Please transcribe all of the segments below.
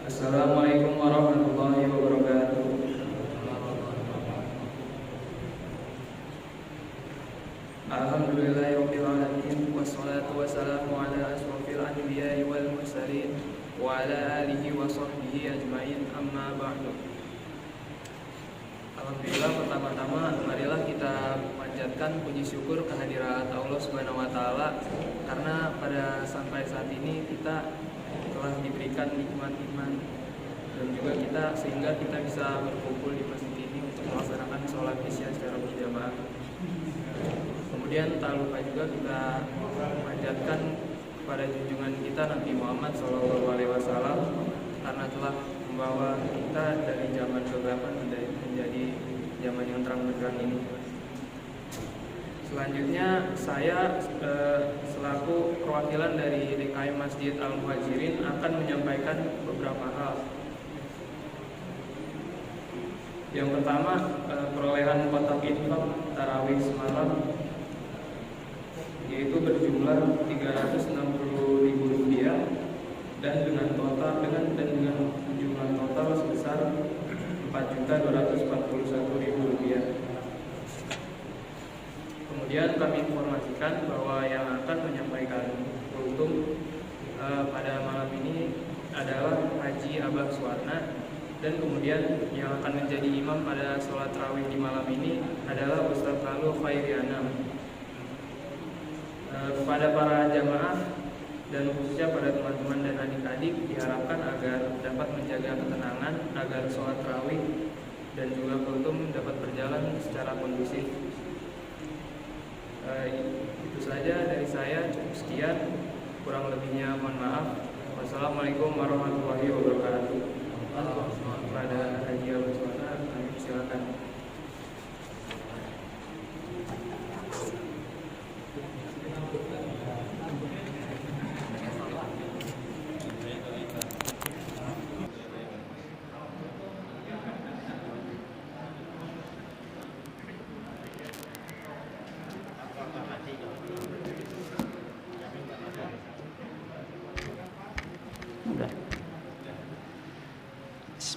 Assalamualaikum warahmatullahi wabarakatuh. Alhamdulillahirabbil alamin wassalatu wassalamu ala asyrofil anbiya'i wal mursalin wa ala alihi wa sahbihi ajmain, amma ba'du. Alhamdulillah, pertama-tama marilah kita panjatkan puji syukur kehadirat Allah Subhanahu wa taala karena pada sampai saat ini kita telah diberikan nikmat iman dan juga sehingga kita bisa berkumpul di masjid ini untuk melaksanakan sholat isya secara berjamaah. Kemudian tak lupa juga kita memanjatkan kepada junjungan kita Nabi Muhammad SAW karena telah membawa kita dari zaman kegelapan menjadi zaman yang terang benderang ini. Selanjutnya saya selaku perwakilan dari DKM Masjid Al-Muhajirin akan menyampaikan beberapa hal. Yang pertama, perolehan kotak infak tarawih semalam yaitu berjumlah Rp360.000 dan dengan jumlah total sebesar Rp4.241.000. Kemudian kami informasikan bahwa yang akan menyampaikan kultum pada malam ini adalah Haji Abah Suwarna, dan kemudian yang akan menjadi imam pada sholat tarawih di malam ini adalah Ustadz Lalu Khairiana. Kepada para jamaah dan khususnya pada teman-teman dan adik-adik diharapkan agar dapat menjaga ketenangan agar sholat tarawih dan juga kultum dapat berjalan secara kondusif. Itu saja dari saya, cukup sekian, kurang lebihnya mohon maaf. Wassalamualaikum warahmatullahi wabarakatuh. Pada Haji Abah Suwarna, kami silakan.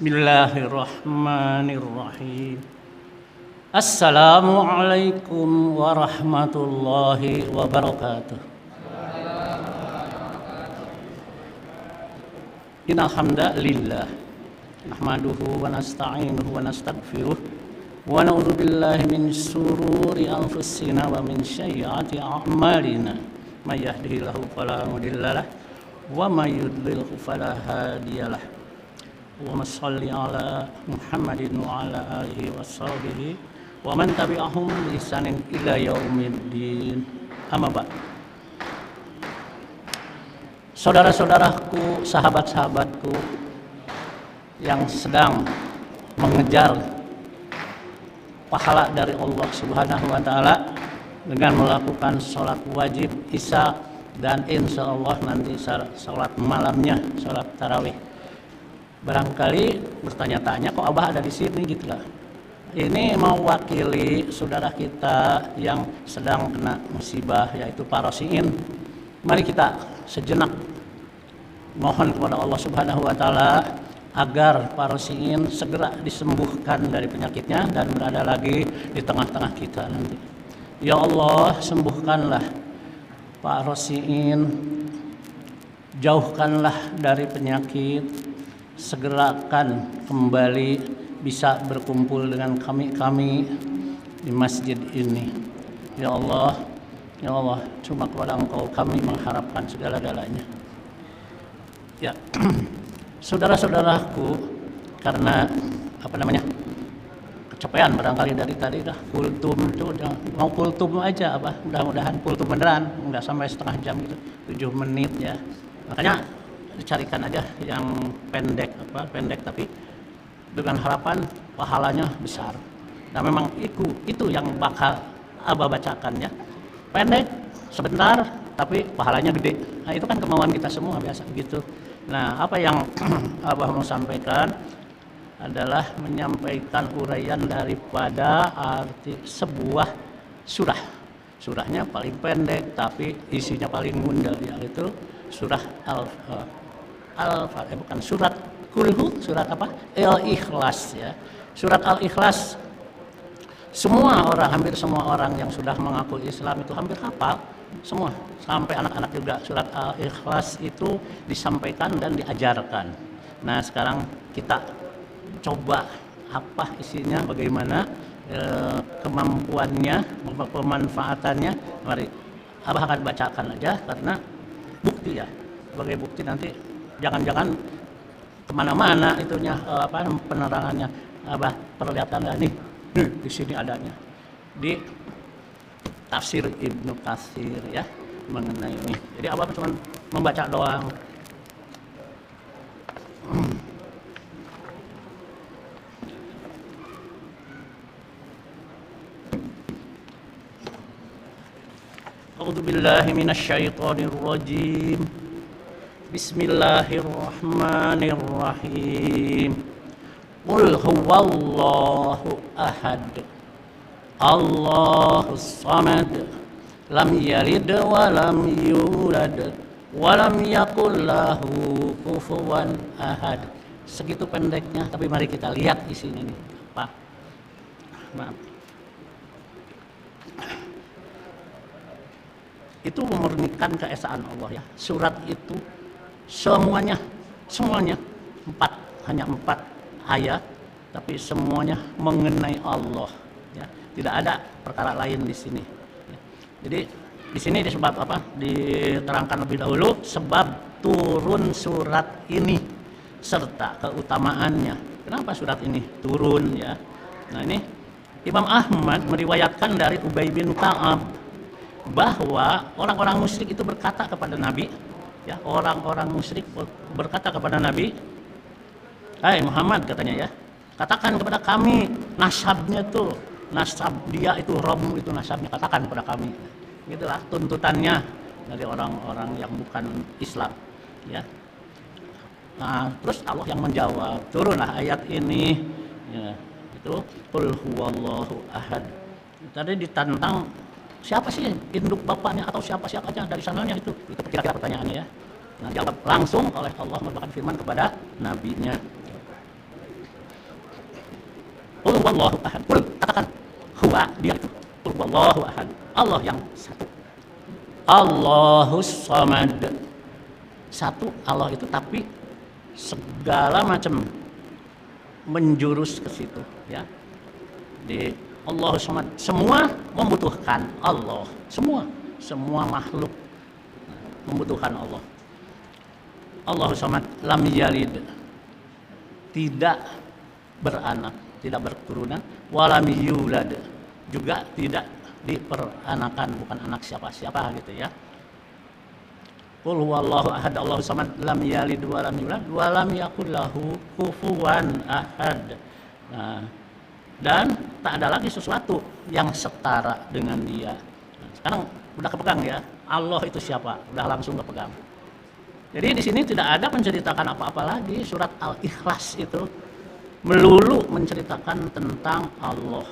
Bismillahirrahmanirrahim. Assalamualaikum warahmatullahi wabarakatuh. Innal hamdalillah nahmaduhu wa nasta'inuhu wa nastaghfiruh wa na'udzu billahi min shururi anfusina wa min sayyiati a'malina. May yahdihillahu fala mudhillalah wa may yudlilhu fala hadiyalah. Allahumma shalli ala Muhammadin wa ala alihi wa sahbihi wa man tabi'ahum bi ihsanin ila yaumiddin. Amma ba'd. Saudara-saudaraku, sahabat-sahabatku yang sedang mengejar pahala dari Allah Subhanahu wa taala dengan melakukan sholat wajib Isya dan insya Allah nanti sholat malamnya, sholat tarawih. Barangkali bertanya-tanya, kok Abah ada di sini gitu lah. Ini mewakili saudara kita yang sedang kena musibah, yaitu parosiin. Mari kita sejenak mohon kepada Allah Subhanahu wa taala agar parosiin segera disembuhkan dari penyakitnya dan berada lagi di tengah-tengah kita nanti. Ya Allah, sembuhkanlah Pak Rosiin, jauhkanlah dari penyakit, segerakan kembali bisa berkumpul dengan kami di masjid ini. Ya Allah, cuma kepada Engkau kami mengharapkan segala-galanya. Ya, saudara-saudaraku, karena kecapean barangkali dari tadi dah kultum itu udah mau kultum aja apa, mudah-mudahan kultum beneran, nggak sampai setengah jam gitu, 7 menit ya. Makanya dicarikan aja yang pendek tapi dengan harapan pahalanya besar. Nah memang itu yang bakal Abah bacakan ya. Pendek sebentar tapi pahalanya gede. Nah itu kan kemauan kita semua biasa gitu. Nah apa yang Abah mau sampaikan adalah menyampaikan uraian daripada arti sebuah surah. Surahnya paling pendek tapi isinya paling gundal, yaitu surah surat Kulhu surat apa? Al-Ikhlas ya. Surat Al-Ikhlas semua orang, hampir semua orang yang sudah mengaku Islam itu hampir hafal semua, sampai anak-anak juga. Surat Al-Ikhlas itu disampaikan dan diajarkan. Nah sekarang kita coba apa isinya, bagaimana kemampuannya, pemanfaatannya. Mari Abah akan bacakan aja karena bukti ya, sebagai bukti nanti jangan-jangan kemana-mana itunya penerangannya. Abah perlihatkan nih, di sini adanya di tafsir Ibnu Katsir ya mengenai ini. Jadi Abah cuma membaca doang. A'udzu billahi minasyaitonir rajim. Bismillahirrahmanirrahim. Qul huwallahu ahad. Allahus samad. Lam yalid wa lam yulad wa lam yakul lahu kufuwan ahad. Segitu pendeknya, tapi mari kita lihat isinya nih. Apa? Maaf. Itu memurnikan keesaan Allah ya. Surat itu semuanya hanya empat ayat, tapi semuanya mengenai Allah ya. Tidak ada perkara lain di sini ya. Jadi di sini disebab apa? Diterangkan lebih dahulu sebab turun surat ini serta keutamaannya. Kenapa surat ini turun ya? Nah ini Imam Ahmad meriwayatkan dari Ubay bin Ka'ab bahwa orang-orang musyrik itu berkata kepada Nabi ya, orang-orang musyrik berkata kepada Nabi, "Hai Muhammad," katanya ya, "katakan kepada kami nasabnya tuh, nasab dia itu Robmu itu nasabnya, katakan kepada kami." Gitulah tuntutannya dari orang-orang yang bukan Islam ya. Nah, terus Allah yang menjawab, turunlah ayat ini ya, itu qul huwallahu ahad. Tadi ditantang, siapa sih induk bapaknya atau siapa aja dari sananya itu kira-kira pertanyaannya ya. Nah, jawab langsung oleh Allah merupakan firman kepada nabinya. Qul huwallahu ahad. Qul, katakan, huwa dia itu. Qul huwallahu ahad. Allah yang satu. Allahus samad. Satu Allah itu, tapi segala macam menjurus ke situ ya. Di Allah Samad, semua membutuhkan Allah, semua makhluk membutuhkan Allah. Allah Samad, lam yalid, tidak beranak, tidak berturunan, walam yulad, juga tidak diperanakan, bukan anak siapa-siapa gitu ya. Qul huwallahu ahad, Allahu samad, lam yalid wa lam yulad wa lam yakul lahu kufuwan ahad. Nah, dan tak ada lagi sesuatu yang setara dengan dia. Nah, sekarang udah kepegang ya, Allah itu siapa? Udah langsung kepegang. Jadi di sini tidak ada menceritakan apa-apa lagi. Surat Al-Ikhlas itu melulu menceritakan tentang Allah.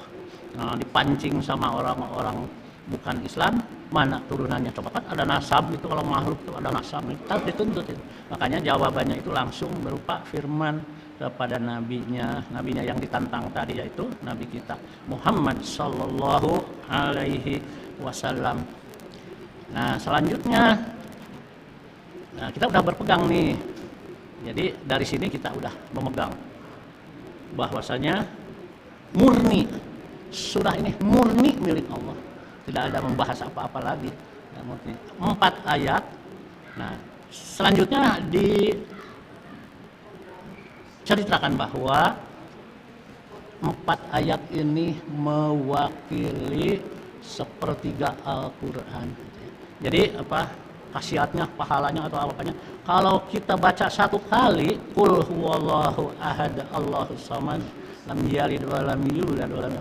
Nah, dipancing sama orang-orang bukan Islam, mana turunannya? Coba kan ada nasab itu, kalau makhluk itu ada nasab, kita dituntut itu. Makanya jawabannya itu langsung berupa firman kepada nabinya yang ditantang tadi, yaitu nabi kita Muhammad sallallahu alaihi wasallam. Nah, selanjutnya kita udah berpegang nih. Jadi dari sini kita udah memegang bahwasanya murni, sudah ini murni milik Allah. Tidak ada membahas apa-apa lagi. 4 ayat. Nah, selanjutnya diceritakan bahwa 4 ayat ini mewakili sepertiga Al-Quran. Jadi apa khasiatnya, pahalanya atau apanya? Kalau kita baca 1 kali, qul huwallahu ahad, Allahus samad, lam yalid wa lam yulad wa lam,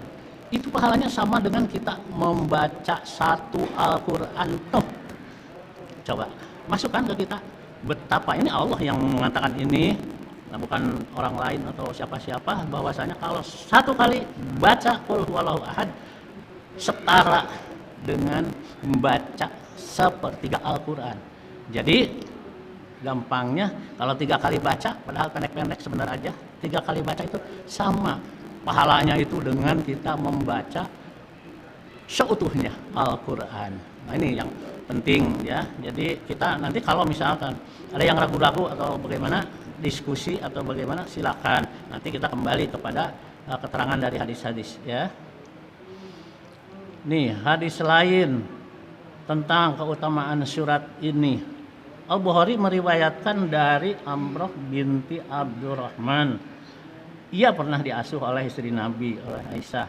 itu pahalanya sama dengan kita membaca 1 Al-Quran. Coba masukkan ke kita betapa ini Allah yang mengatakan ini. Nah, bukan orang lain atau siapa-siapa, bahwasanya kalau 1 kali baca qul huwallahu ahad setara dengan membaca sepertiga Al-Quran. Jadi Gampangnya kalau 3 kali baca, padahal pendek-pendek sebentar aja, 3 kali baca itu sama pahalanya itu dengan kita membaca seutuhnya Al-Quran. Nah ini yang penting ya. Jadi kita nanti kalau misalkan ada yang ragu-ragu atau bagaimana diskusi atau bagaimana, silakan. Nanti kita kembali kepada keterangan dari hadis-hadis ya. Nih hadis lain tentang keutamaan surat ini. Al-Bukhari meriwayatkan dari Amrah binti Abdurrahman. Ia pernah diasuh oleh istri Nabi, oleh Aisyah.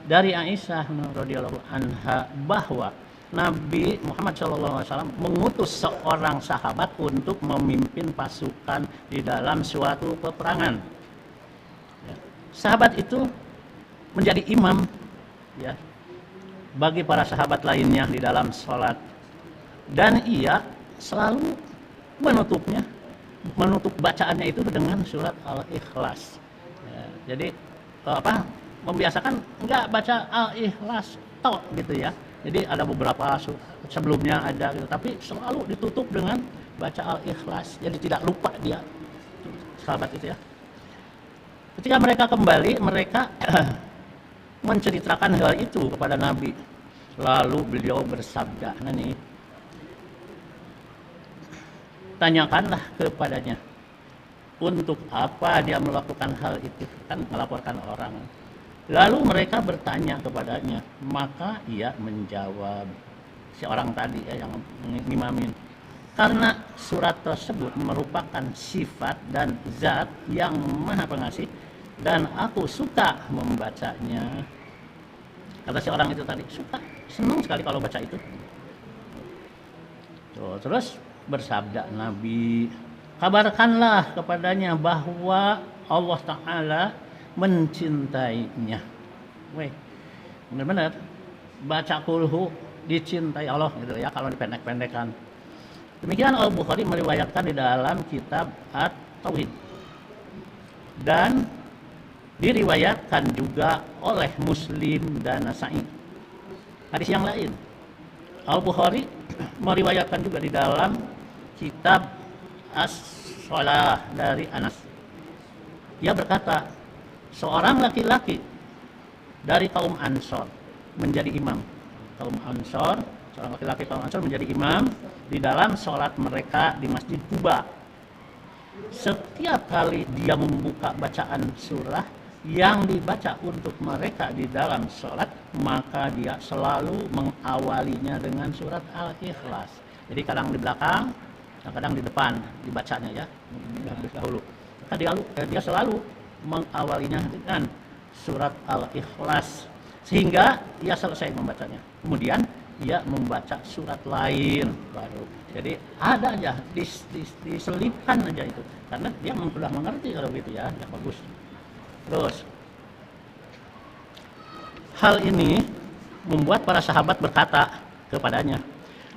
Dari Aisyah radhiyallahu anha bahwa Nabi Muhammad SAW mengutus seorang sahabat untuk memimpin pasukan di dalam suatu peperangan. Ya. Sahabat itu menjadi imam ya, bagi para sahabat lainnya di dalam sholat. Dan ia selalu menutup bacaannya itu dengan surat Al-Ikhlas. Ya, jadi membiasakan enggak baca Al-Ikhlas tok gitu ya. Jadi ada beberapa sebelumnya ada gitu, tapi selalu ditutup dengan baca Al-Ikhlas. Jadi tidak lupa dia sahabat itu ya. Ketika mereka kembali, mereka menceritakan hal itu kepada Nabi. Lalu beliau bersabda, nah nih, tanyakanlah kepadanya untuk apa dia melakukan hal itu, kan melaporkan orang. Lalu mereka bertanya kepadanya, maka ia menjawab, si orang tadi ya, yang ngimamin, karena surat tersebut merupakan sifat dan zat yang maha pengasih dan aku suka membacanya. Kata si orang itu tadi, suka, senang sekali kalau baca itu. Tuh, terus bersabda Nabi, kabarkanlah kepadanya bahwa Allah Ta'ala mencintainya. Weh, benar-benar baca kulhu dicintai Allah gitu ya, kalau dipendek-pendekkan. Demikian Al-Bukhari meriwayatkan di dalam kitab At-Tauhid. Dan diriwayatkan juga oleh Muslim dan Nasa'i. Hadis yang lain, Al-Bukhari meriwayatkan juga di dalam kitab As-Shalah dari Anas. Ia berkata, seorang laki-laki dari kaum Ansor menjadi imam. Kaum Ansor, seorang laki-laki kaum Ansor menjadi imam di dalam sholat mereka di Masjid Quba. Setiap kali dia membuka bacaan surah yang dibaca untuk mereka di dalam sholat, maka dia selalu mengawalinya dengan surat Al-Ikhlas. Jadi kadang di belakang, kadang di depan dibacanya ya, dahulu. Maka dia selalu mengawalinya dengan surat Al-Ikhlas sehingga ia selesai membacanya. Kemudian ia membaca surat lain baru. Jadi ada aja, diselipkan aja itu, karena dia sudah mengerti kalau gitu ya, ya bagus. Terus hal ini membuat para sahabat berkata kepadanya,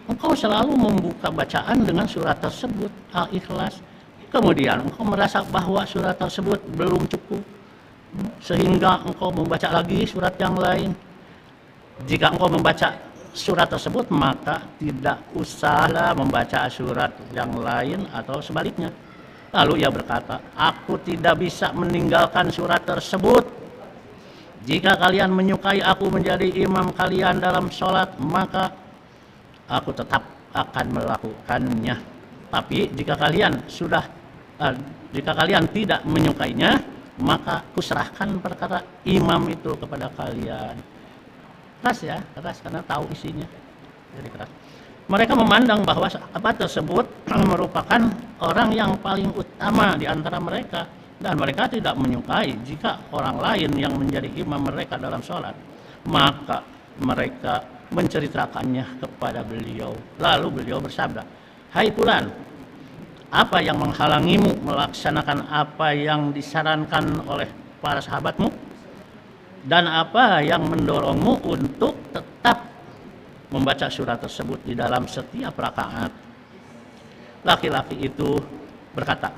engkau selalu membuka bacaan dengan surat tersebut Al-Ikhlas, kemudian engkau merasa bahwa surat tersebut belum cukup sehingga engkau membaca lagi surat yang lain. Jika engkau membaca surat tersebut, maka tidak usahlah membaca surat yang lain atau sebaliknya. Lalu ia berkata, aku tidak bisa meninggalkan surat tersebut. Jika kalian menyukai aku menjadi imam kalian dalam sholat, maka aku tetap akan melakukannya. Tapi jika kalian tidak menyukainya, maka kuserahkan perkara imam itu kepada kalian. Keras ya, keras karena tahu isinya. Jadi keras. Mereka memandang bahwa sahabat tersebut merupakan orang yang paling utama di antara mereka, dan mereka tidak menyukai jika orang lain yang menjadi imam mereka dalam sholat. Maka mereka menceritakannya kepada beliau. Lalu beliau bersabda, hai Fulan, apa yang menghalangimu melaksanakan apa yang disarankan oleh para sahabatmu? Dan apa yang mendorongmu untuk tetap membaca surat tersebut di dalam setiap rakaat? Laki-laki itu berkata,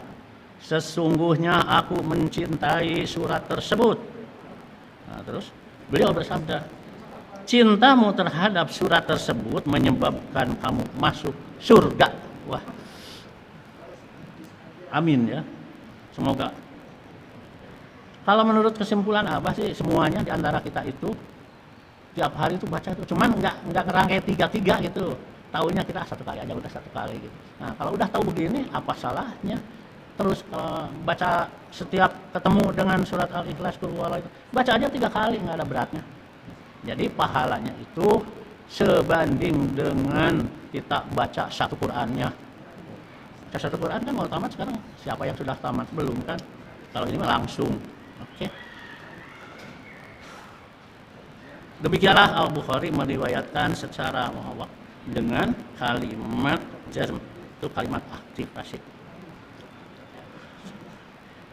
sesungguhnya aku mencintai surat tersebut. Nah, terus beliau bersabda, cintamu terhadap surat tersebut menyebabkan kamu masuk surga. Wah, Amin ya. Semoga. Kalau menurut kesimpulan Abah sih semuanya di antara kita itu tiap hari itu baca itu, cuman nggak ngerangkai tiga gitu. Taunya kita satu kali aja udah satu kali gitu. Nah kalau udah tahu begini apa salahnya? Terus baca setiap ketemu dengan surat Al-Ikhlas itu baca aja 3 kali, nggak ada beratnya. Jadi pahalanya itu sebanding dengan kita baca satu Qur'annya. Baca satu Qur'an kan mau tamat sekarang, siapa yang sudah tamat belum kan? Kalau ini mah langsung. Oke. Demikianlah Al-Bukhari meriwayatkan secara muawwaq dengan kalimat jazm, itu kalimat aktivasi.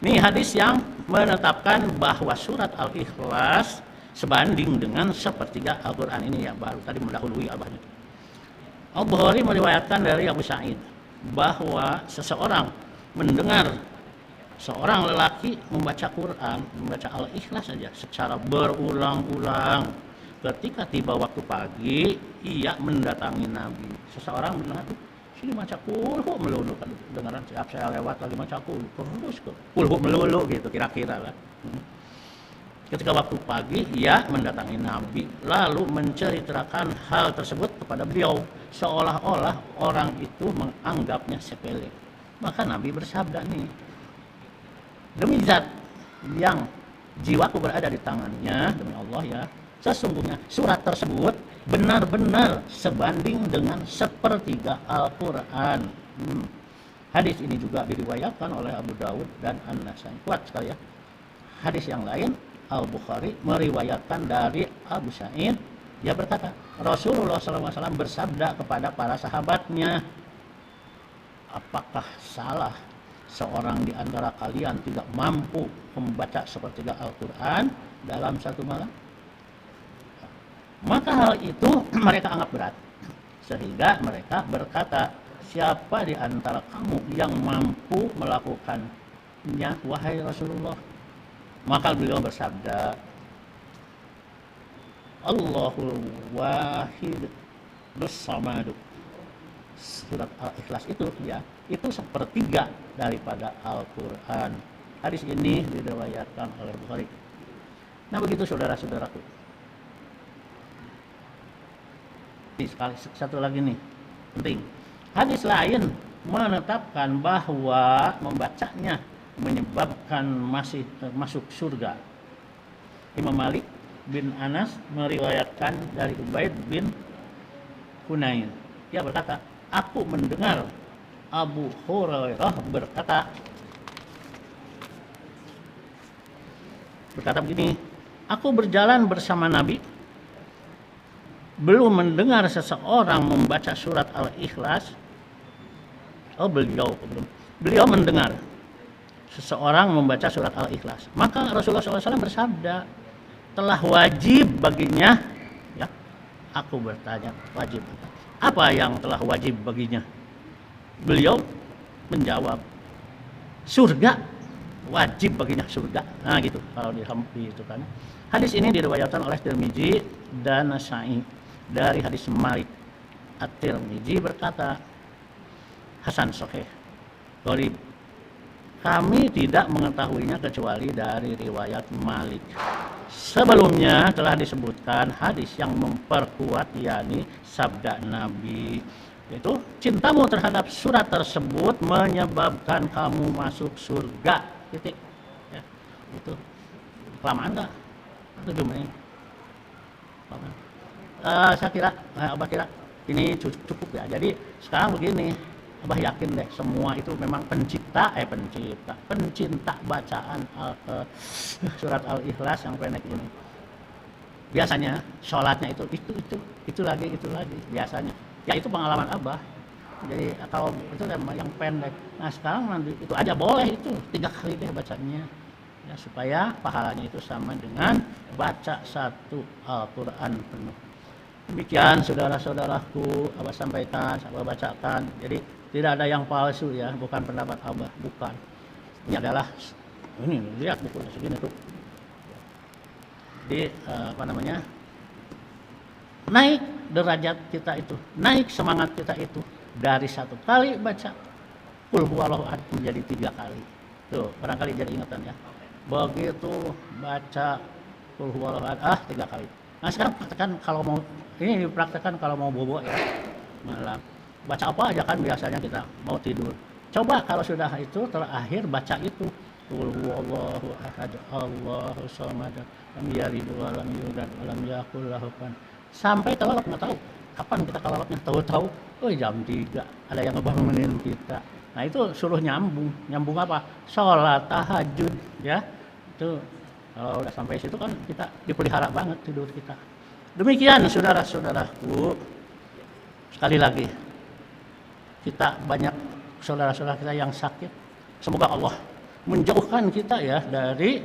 Ini hadis yang menetapkan bahwa surat Al-Ikhlas sebanding dengan sepertiga Al-Quran ini ya, baru tadi mendahului abahnya. Al-Bukhari meriwayatkan dari Abu Sa'id bahwa seseorang mendengar seorang lelaki membaca Quran, membaca Al-Ikhlas saja secara berulang-ulang. Ketika tiba waktu pagi, ia mendatangi Nabi. Seseorang mendengar tuh, sini baca kulhu melulu kan, dengaran siap saya lewat lagi baca terus kulhu melulu gitu kira-kira lah. Ketika waktu pagi, ia mendatangi Nabi lalu menceritakan hal tersebut kepada beliau seolah-olah orang itu menganggapnya sepele. Maka Nabi bersabda nih, demi zat yang jiwaku berada di tangannya, demi Allah ya, sesungguhnya surat tersebut benar-benar sebanding dengan sepertiga Al-Quran. Hadis ini juga diriwayatkan oleh Abu Dawud dan An-Nasai. Kuat sekali ya. Hadis yang lain Al-Bukhari meriwayatkan dari Abu Sa'id, dia berkata Rasulullah SAW bersabda kepada para sahabatnya, apakah salah seorang di antara kalian tidak mampu membaca sepertiga Al-Quran dalam satu malam? Maka hal itu mereka anggap berat, sehingga mereka berkata, siapa di antara kamu yang mampu melakukannya, wahai Rasulullah? Maka beliau bersabda, Allahul Wahid Samadu. Surat Al-Ikhlas itu ya, itu sepertiga daripada Al-Quran. Hadis ini diriwayatkan oleh Bukhari. Nah begitu saudara-saudaraku. Sekali satu lagi nih penting, hadis lain menetapkan bahwa membacanya menyebabkan masuk surga. Imam Malik bin Anas meriwayatkan dari Ubaid bin Hunain, dia berkata, aku mendengar Abu Hurairah berkata begini, aku berjalan bersama Nabi, belum mendengar seseorang membaca surat Al-Ikhlas. Beliau mendengar seseorang membaca surat Al-Ikhlas. Maka Rasulullah SAW bersabda, telah wajib baginya, ya. Aku bertanya, wajib apa yang telah wajib baginya? Beliau menjawab, surga, wajib baginya surga. Nah gitu kalau di itu kan. Hadis ini diriwayatkan oleh Tirmizi dan Nasai dari hadis Malik. At-Tirmizi berkata, hasan sahih, gharib. Kami tidak mengetahuinya kecuali dari riwayat Malik. Sebelumnya telah disebutkan hadis yang memperkuat, yakni sabda Nabi, yaitu cintamu terhadap surat tersebut menyebabkan kamu masuk surga. Titik. Ya, itu kelamaan nggak? 7 menit. Saya kira, Abah kira ini cukup ya. Jadi sekarang begini, Abah yakin deh semua itu memang pencinta bacaan surat Al-Ikhlas yang pendek ini. Biasanya sholatnya itu lagi biasanya. Ya itu pengalaman Abah. Jadi kalau itu yang pendek. Nah sekarang nanti itu aja boleh itu 3 kali deh bacanya. Ya, supaya pahalanya itu sama dengan baca satu Al-Quran penuh. Demikian saudara-saudaraku, Abah sampaikan, Abah bacakan. Jadi tidak ada yang palsu ya, bukan pendapat Abah, bukan. Ini adalah, ini lihat bukunya segini tuh. Jadi naik derajat kita itu, naik semangat kita itu dari 1 kali baca qul huwallahu ahad menjadi 3 kali. Tuh, barangkali jadi ingatan ya. Begitu baca qul huwallahu ahad 3 kali. Nah, sekarang praktekkan kalau mau ini dipraktekkan kalau mau bobo ya. Malam. Baca apa aja kan biasanya kita mau tidur. Coba kalau sudah itu terakhir baca itu qul huwallahu ahad Allahus samad lam yalid wa lam yulad wa lam yakul lahu kufuwan. Sampai kelelep nggak tahu kapan kita kelelepnya, tahu-tahu jam 3 ada yang ngebangunin kita. Nah itu suruh nyambung apa? Sholat tahajud ya. Itu kalau udah sampai situ kan kita dipelihara banget tidur kita. Demikian saudara-saudaraku, sekali lagi kita banyak saudara-saudara kita yang sakit. Semoga Allah menjauhkan kita ya dari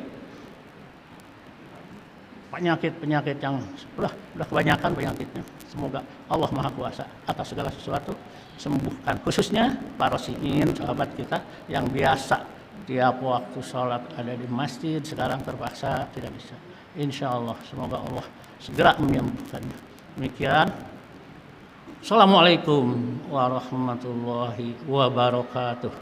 penyakit-penyakit yang udah kebanyakan penyakitnya. Semoga Allah Maha Kuasa atas segala sesuatu sembuhkan, khususnya para rosiin sahabat kita yang biasa tiap waktu sholat ada di masjid, sekarang terpaksa tidak bisa. Insya Allah semoga Allah segera menyembuhkannya. Demikian. Assalamualaikum warahmatullahi wabarakatuh.